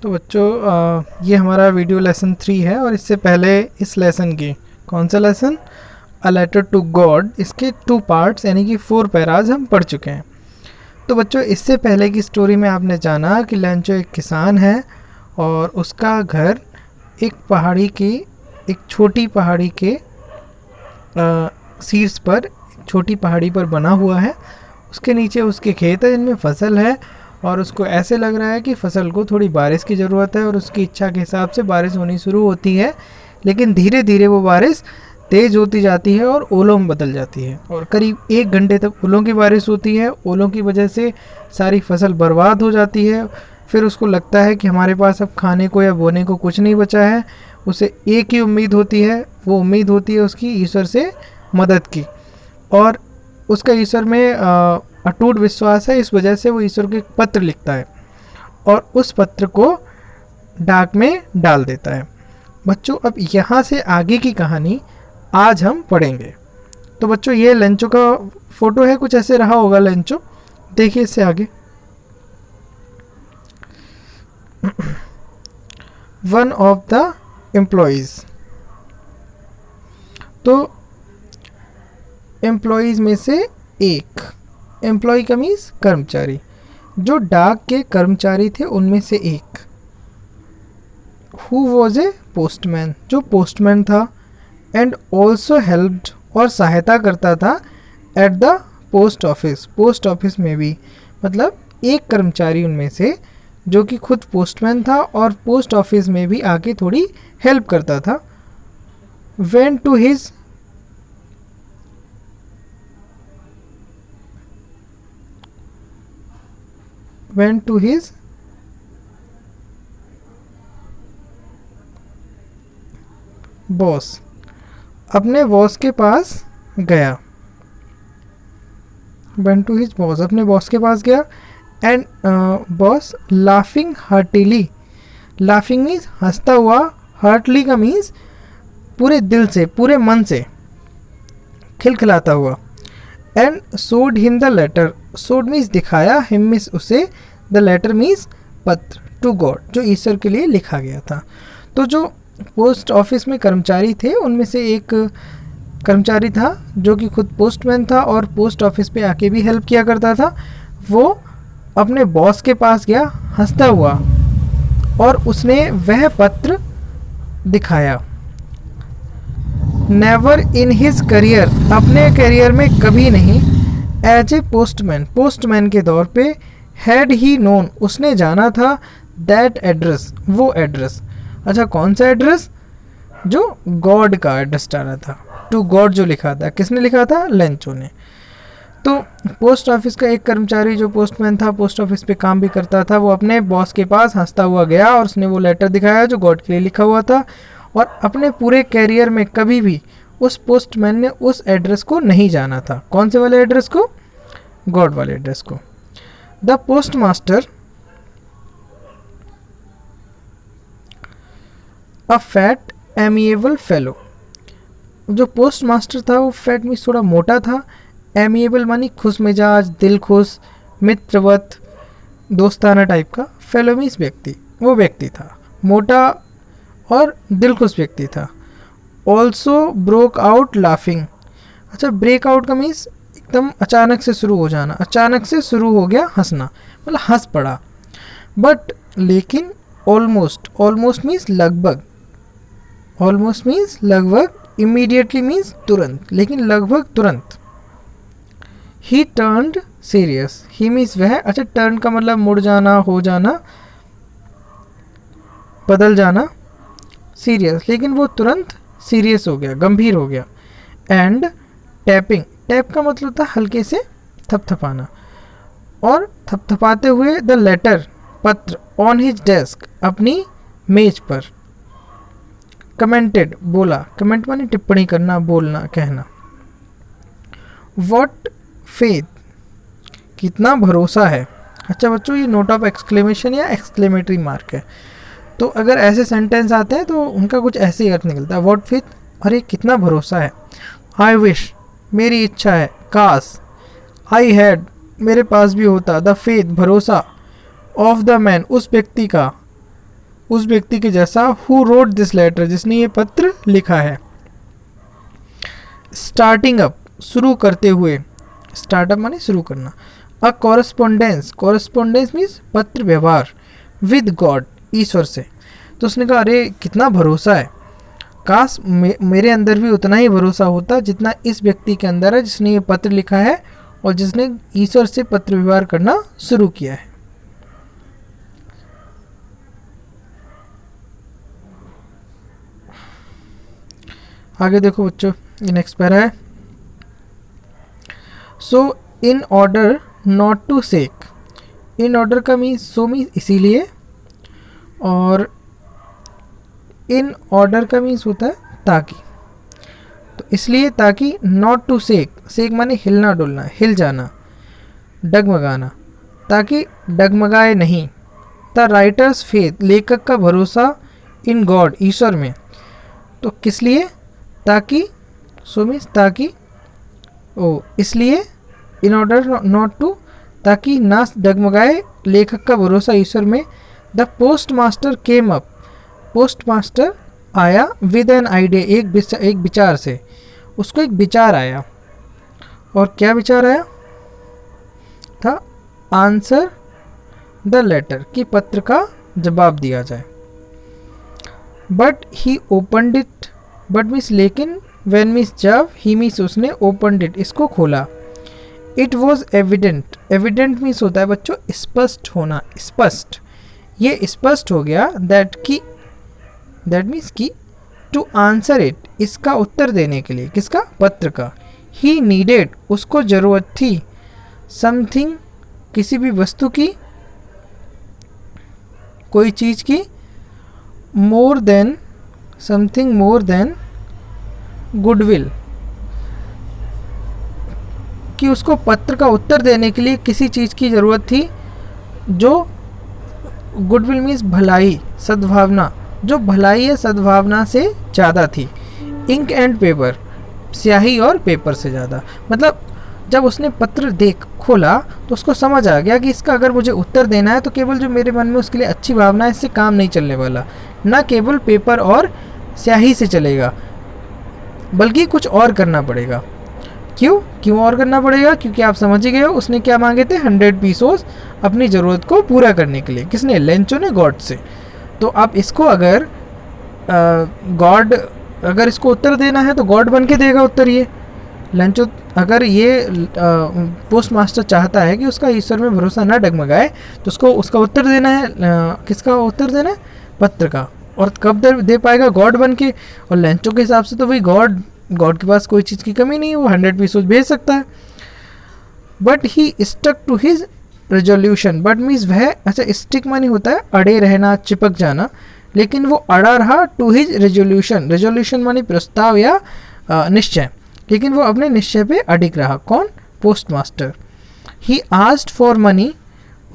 तो बच्चों ये हमारा वीडियो लेसन 3 है और इससे पहले इस लेसन की कौन सा lesson, a letter to God, इसके 2 पार्ट्स यानी कि 4 पैराज हम पढ़ चुके हैं। तो बच्चों इससे पहले की स्टोरी में आपने जाना कि लेंचो एक किसान है और उसका घर एक पहाड़ी की, एक छोटी पहाड़ी के शीर्ष पर, छोटी पहाड़ी पर बना हुआ है। उसके नीचे उसके खेत है जिनमें फसल है और उसको ऐसे लग रहा है कि फसल को थोड़ी बारिश की ज़रूरत है और उसकी इच्छा के हिसाब से बारिश होनी शुरू होती है, लेकिन धीरे धीरे वो बारिश तेज़ होती जाती है और ओलों में बदल जाती है और करीब 1 घंटे तक ओलों की बारिश होती है। ओलों की वजह से सारी फसल बर्बाद हो जाती है। फिर उसको लगता है कि हमारे पास अब खाने को या बोने को कुछ नहीं बचा है। उसे एक ही उम्मीद होती है, वो उम्मीद होती है उसकी ईश्वर से मदद की, और उसका ईश्वर में अटूट विश्वास है। इस वजह से वो ईश्वर को एक पत्र लिखता है और उस पत्र को डाक में डाल देता है। बच्चों अब यहाँ से आगे की कहानी आज हम पढ़ेंगे। तो बच्चों ये लेंचो का फोटो है, कुछ ऐसे रहा होगा लेंचो, देखिए इससे आगे। वन ऑफ द एम्प्लॉइज, तो एम्प्लॉइज में से एक, एम्प्लॉय का मीन्स कर्मचारी, जो डाक के कर्मचारी थे उनमें से एक। हु वॉज ए पोस्टमैन, जो पोस्टमैन था, एंड ऑल्सो हेल्प्ड, और सहायता करता था, at the post office, post office में भी। मतलब एक कर्मचारी उनमें से जो कि खुद पोस्टमैन था और पोस्ट ऑफिस में भी आके थोड़ी हेल्प करता था। वेंट टू हिज बॉस, अपने बॉस के पास गया। वेंट टू हिज बॉस, अपने बॉस के पास गया। And boss laughing heartily, laughing means हंसता हुआ, हार्टली का मीन्स पूरे दिल से, पूरे मन से, खिलखिलाता हुआ। And showed him the letter, showed means दिखाया, हिम मीन्स उसे, द लेटर मीन्स पत्र, टू गॉड, जो ईश्वर के लिए लिखा गया था। तो जो पोस्ट ऑफिस में कर्मचारी थे उनमें से एक कर्मचारी था जो कि खुद पोस्टमैन था और पोस्ट ऑफिस पे आके भी हेल्प किया करता था। वो अपने बॉस के पास गया हंसता हुआ और उसने वह पत्र दिखाया। नेवर इन हिज करियर, अपने करियर में कभी नहीं, एज ए पोस्टमैन, पोस्टमैन के तौर पे, हैड ही नोन, उसने जाना था, दैट एड्रेस, वो एड्रेस। अच्छा कौन सा एड्रेस, जो गॉड का एड्रेस डाला था, टू गॉड जो लिखा था, किसने लिखा था, लेंचो ने। तो पोस्ट ऑफिस का एक कर्मचारी जो पोस्टमैन था, पोस्ट ऑफिस पे काम भी करता था, वो अपने बॉस के पास हंसता हुआ गया और उसने वो लेटर दिखाया जो गॉड के लिए लिखा हुआ था। और अपने पूरे कैरियर में कभी भी उस पोस्टमैन ने उस एड्रेस को नहीं जाना था। कौन से वाले एड्रेस को, गॉड वाले एड्रेस को। The post master, a fat amiable fellow, जो पोस्ट मास्टर था वो फैट मीन्स थोड़ा मोटा था, एमिएबल मानी खुश मिजाज, दिल खुश, मित्रवत, दोस्ताना टाइप का, फेलो मीन्स व्यक्ति, वो व्यक्ति था, मोटा और दिल खुश व्यक्ति था। ऑल्सो ब्रोक आउट लाफिंग, अच्छा ब्रेक आउट का मीन्स एकदम अचानक से शुरू हो जाना, अचानक से शुरू हो गया हंसना, मतलब हंस पड़ा। बट लेकिन ऑलमोस्ट, ऑलमोस्ट मीन्स लगभग, ऑलमोस्ट मीन्स लगभग, इमीडिएटली मीन्स तुरंत, लेकिन लगभग तुरंत। ही टर्न्ड सीरियस, ही मीन्स वह, अच्छा टर्न का मतलब मुड़ जाना, हो जाना, बदल जाना, सीरियस, लेकिन वो तुरंत सीरियस हो गया, गंभीर हो गया। एंड टैपिंग, टैप का मतलब था हल्के से थपथपाना, और थपथपाते हुए द लेटर, पत्र, ऑन हिज डेस्क, अपनी मेज पर। कमेंटेड, बोला, कमेंट माने टिप्पणी करना, बोलना, कहना। व्हाट फेथ, कितना भरोसा है। अच्छा बच्चों ये नोट ऑफ एक्सक्लेमेशन या एक्सक्लेमेटरी मार्क है। तो अगर ऐसे सेंटेंस आते हैं तो उनका कुछ ऐसे ही अर्थ निकलता है। व्हाट फेथ, अरे कितना भरोसा है। आई विश, मेरी इच्छा है, काश। आई हैड, मेरे पास भी होता, द फेथ, भरोसा, ऑफ द मैन, उस व्यक्ति का, उस व्यक्ति के जैसा हु रोड दिस लेटर, जिसने ये पत्र लिखा है। स्टार्टिंग अप, शुरू करते हुए, स्टार्टअप माने शुरू करना। अ कॉरेस्पॉन्डेंस, कॉरेस्पॉन्डेंस मीन्स पत्र व्यवहार, विद गॉड, ईश्वर से। तो उसने कहा अरे कितना भरोसा है, काश मेरे अंदर भी उतना ही भरोसा होता जितना इस व्यक्ति के अंदर है जिसने ये पत्र लिखा है और जिसने ईश्वर से पत्र व्यवहार करना शुरू किया है। आगे देखो बच्चों, ये नेक्स्ट पैरा है। So in order not to sack, in order का मीन्स सो मीन्स इसीलिए, और इन ऑर्डर का मीन्स होता है ताकि। तो इसलिए ताकि, नॉट टू सेक, सेक माने हिलना डुलना, हिल जाना, डगमगाना, ताकि डगमगाए नहीं। द राइटर्स फेथ, लेखक का भरोसा, इन गॉड, ईश्वर में। तो किस लिए, ताकि, सो मीन्स ताकि, ओ इसलिए, इन ऑर्डर नॉट टू, ताकि ना डगमगाए लेखक का भरोसा ईश्वर में। The post master came up, post master आया, विद एन आइडिया, एक विचार से, उसको एक विचार आया। और क्या विचार आया था, आंसर द लेटर, कि पत्र का जवाब दिया जाए। But he opened it, but means लेकिन, वेन मीन्स जब, ही मीन्स उसने, ओपनड इट इसको खोला। It was evident, evident means होता है बच्चों स्पष्ट होना, स्पष्ट, ये स्पष्ट हो गया दैट की, दैट मीन्स की, टू आंसर इट, इसका उत्तर देने के लिए, किसका, पत्र का। ही नीडेड, उसको ज़रूरत थी, समथिंग, किसी भी वस्तु की, कोई चीज़ की, more than, something more than goodwill, कि उसको पत्र का उत्तर देने के लिए किसी चीज़ की ज़रूरत थी जो, गुडविल मीन्स भलाई, सद्भावना, जो भलाई है सद्भावना से ज़्यादा थी। इंक एंड पेपर, स्याही और पेपर से ज़्यादा। मतलब जब उसने पत्र खोला तो उसको समझ आ गया कि इसका अगर मुझे उत्तर देना है तो केवल जो मेरे मन में उसके लिए अच्छी भावना है, इससे काम नहीं चलने वाला, ना केवल पेपर और स्याही से चलेगा, बल्कि कुछ और करना पड़ेगा। क्यों और करना पड़ेगा, क्योंकि आप समझ ही गए हो, उसने क्या मांगे थे, 100 पीसोस अपनी ज़रूरत को पूरा करने के लिए। किसने, लेंचो ने, गॉड से। तो आप इसको अगर गॉड, अगर इसको उत्तर देना है तो गॉड बन के देगा उत्तर। ये लेंचो, अगर ये पोस्ट मास्टर चाहता है कि उसका ईश्वर में भरोसा ना डगमगाए तो उसको उसका उत्तर देना है, किसका उत्तर देना है, पत्र का। और कब दे पाएगा, गॉड बन के। और लेंचो के हिसाब से तो भाई गॉड के पास कोई चीज़ की कमी नहीं है, वो 100 पीसोस भेज सकता है। But he stuck to his resolution, but means वह, अच्छा स्टिक मानी होता है अड़े रहना, चिपक जाना, लेकिन वो अड़ा रहा टू हिज रेजोल्यूशन, रेजोल्यूशन मानी प्रस्ताव या निश्चय, लेकिन वो अपने निश्चय पे अडिग रहा। कौन, post master. He asked for money,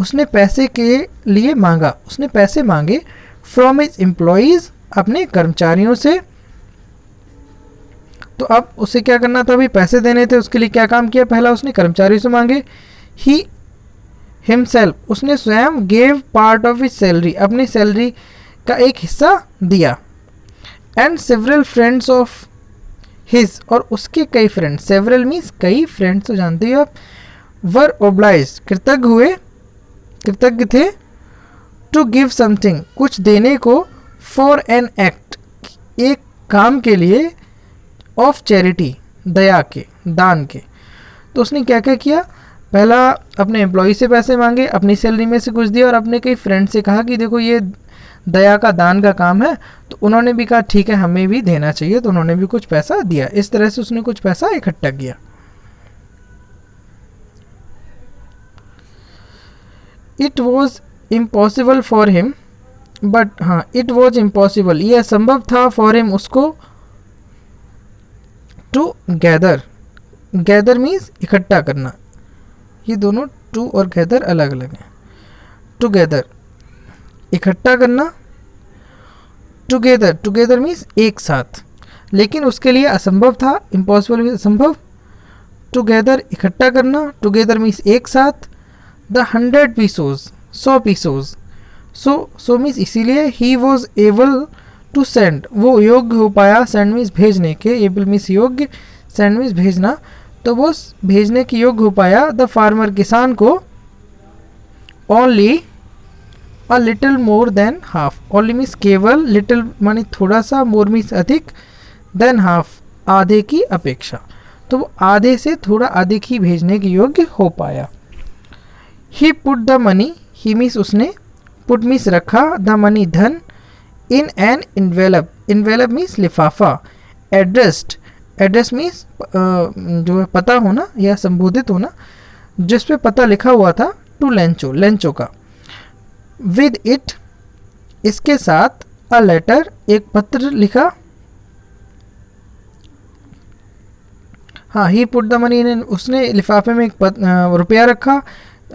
उसने पैसे के लिए मांगा, उसने पैसे मांगे, फ्रॉम हिज एम्प्लॉयज़, अपने कर्मचारियों से। तो अब उसे क्या करना था, भाई पैसे देने थे, उसके लिए क्या काम किया, पहला उसने कर्मचारियों से मांगे। ही हिमसेल्फ, उसने स्वयं, gave part of his salary, अपनी सैलरी का एक हिस्सा दिया। And several friends of his, और उसके कई फ्रेंड, सेवरल मीन्स कई, फ्रेंड्स तो जानते हो आप, वर ओब्लाइज, कृतज्ञ थे, टू गिव समथिंग, कुछ देने को, फॉर एन एक्ट, एक काम के लिए, ऑफ चैरिटी, दया के, दान के। तो उसने क्या क्या किया, पहला अपने एम्प्लॉय से पैसे मांगे, अपनी सैलरी में से कुछ दिया, और अपने कई फ्रेंड से कहा कि देखो ये दया का, दान का काम है। तो उन्होंने भी कहा ठीक है हमें भी देना चाहिए, तो उन्होंने भी कुछ पैसा दिया। इस तरह से उसने कुछ पैसा इकट्ठा किया। It was impossible for him, but हाँ इट वॉज इम्पॉसिबल, यह असंभव था, फॉर हिम, उसको, टू गैदर मीन्स इकट्ठा करना। ये दोनों टू और गैदर अलग अलग हैं। टुगेदर इकट्ठा करना, टुगेदर मीन्स एक साथ, लेकिन उसके लिए असंभव था, इम्पॉसिबल मीन्स असंभव। टुगेदर इकट्ठा करना, टुगेदर मीन्स एक साथ। The 100 pesos, 100 pesos, so means इसीलिए he was able to send, वो योग्य हो पाया, सेंड मीन्स भेजने के, एबल मीन्स योग्य, सेंड मीन्स भेजना, तो वो भेजने के योग्य हो पाया द फार्मर किसान को only a little more than half, only means केवल, लिटिल मानी थोड़ा सा, मोर मीन्स अधिक, देन हाफ आधे की अपेक्षा, तो वो आधे से थोड़ा अधिक ही भेजने के योग्य हो पाया। He put the money, he means उसने, पुट मीन्स रखा, द मनी धन, in an envelope, envelope means लिफाफा, एड्रेस्ड, एड्रेस मीन्स जो है पता होना या संबोधित होना, जिस पे पता लिखा हुआ था, टू लेंचो, लेंचो का, विद इट इसके साथ, अ लेटर एक पत्र लिखा, हाँ, ही पुट द मनी इन, उसने लिफाफे में एक रुपया रखा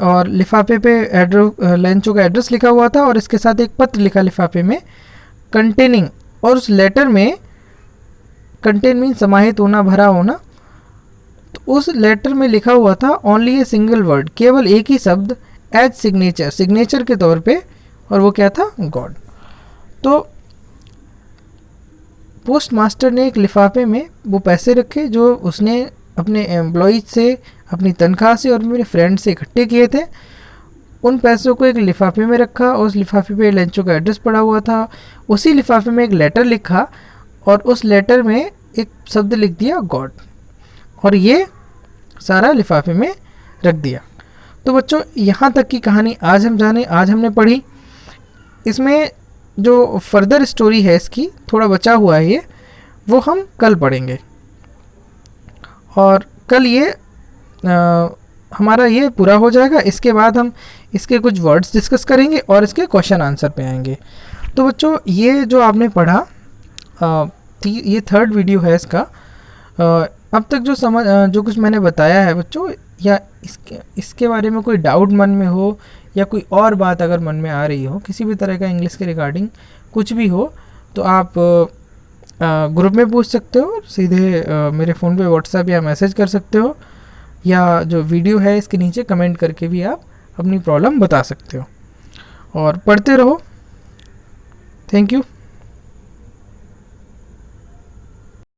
और लिफाफे पे लेंचो का एड्रेस लिखा हुआ था और इसके साथ एक पत्र लिखा लिफाफे में, कंटेनिंग, और उस लेटर में, कंटेन मीन समाहित होना, भरा होना, तो उस लेटर में लिखा हुआ था ओनली ए सिंगल वर्ड, केवल एक ही शब्द, एज सिग्नेचर, सिग्नेचर के तौर पे, और वो क्या था, गॉड। तो पोस्ट मास्टर ने एक लिफाफे में वो पैसे रखे जो उसने अपने एम्प्लॉयज से, अपनी तनख्वाह से और मेरे फ्रेंड से इकट्ठे किए थे, उन पैसों को एक लिफाफे में रखा और उस लिफाफे पे लेंचो का एड्रेस पड़ा हुआ था, उसी लिफाफे में एक लेटर लिखा और उस लेटर में एक शब्द लिख दिया गॉड, और ये सारा लिफाफे में रख दिया। तो बच्चों यहाँ तक की कहानी आज हम जाने, आज हमने पढ़ी। इसमें जो फर्दर स्टोरी है इसकी थोड़ा बचा हुआ है, ये वो हम कल पढ़ेंगे, और कल ये हमारा ये पूरा हो जाएगा। इसके बाद हम इसके कुछ वर्ड्स डिस्कस करेंगे और इसके क्वेश्चन आंसर पे आएंगे। तो बच्चों ये जो आपने पढ़ा, ये थर्ड वीडियो है इसका। अब तक जो कुछ मैंने बताया है बच्चों, या इसके बारे में कोई डाउट मन में हो या कोई और बात अगर मन में आ रही हो, किसी भी तरह का इंग्लिश के रिगार्डिंग कुछ भी हो, तो आप ग्रुप में पूछ सकते हो, सीधे मेरे फ़ोन पे व्हाट्सएप या मैसेज कर सकते हो, या जो वीडियो है इसके नीचे कमेंट करके भी आप अपनी प्रॉब्लम बता सकते हो। और पढ़ते रहो। Thank you.